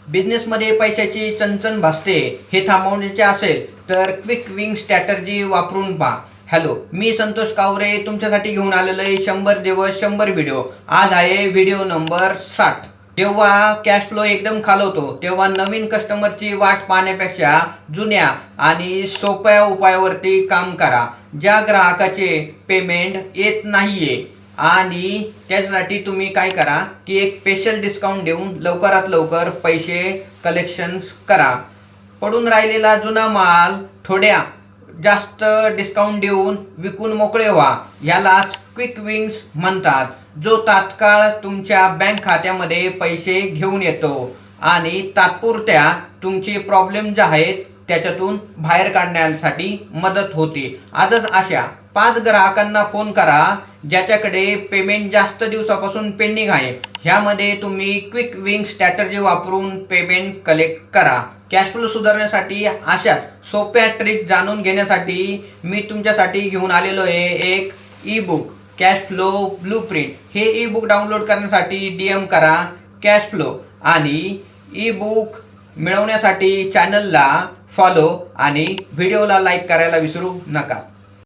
बिझनेसमध्ये पैशाची चणचण भासते हे थांबवण्याचे असेल तर क्विक विंग स्ट्रॅटर्जी वापरून पहा. हॅलो, मी संतोष कावरे तुमच्यासाठी घेऊन आलेलो आहे 100 दिवस 100 व्हिडिओ. आज आहे व्हिडिओ नंबर 60. जेव्हा कॅश फ्लो एकदम खालवतो तेव्हा नवीन कस्टमरची वाट पाहण्यापेक्षा जुन्या आणि सोप्या उपायावरती काम करा. ज्या ग्राहकाचे पेमेंट येत नाहीये आणि त्यासाठी तुम्ही काय करा की एक स्पेशल डिस्काउंट देऊन लवकरात लवकर पैसे कलेक्शन करा. पडून राहिलेला जुना माल थोड्या जास्त डिस्काउंट देऊन विकून मोकळे व्हा. यालाच क्विक विंग्स म्हणतात, जो तात्काळ तुमच्या बँक खात्यामध्ये पैसे घेऊन येतो आणि तात्पुरत्या तुमचे प्रॉब्लेम जे आहेत त्याच्यातून बाहेर काढण्यासाठी मदत होते. आजच अशा 5 ग्राहकांना फोन करा ज्याच्याकडे पेमेंट जास्त दिवसापासून पेंडिंग आहे. ह्यामध्ये तुम्ही क्विक विंग स्ट्रॅटर्जी वापरून पेमेंट कलेक्ट करा. कॅश फ्लो सुधारण्यासाठी अशाच सोप्या ट्रिक जाणून घेण्यासाठी मी तुमच्यासाठी घेऊन आलेलो आहे एक E book, cash flow blueprint. हे ई बुक डाउनलोड करण्यासाठी DM करा कॅश फ्लो आणि ई बुक मिळवण्यासाठी चॅनलला फॉलो आणि व्हिडिओला लाईक करायला विसरू नका.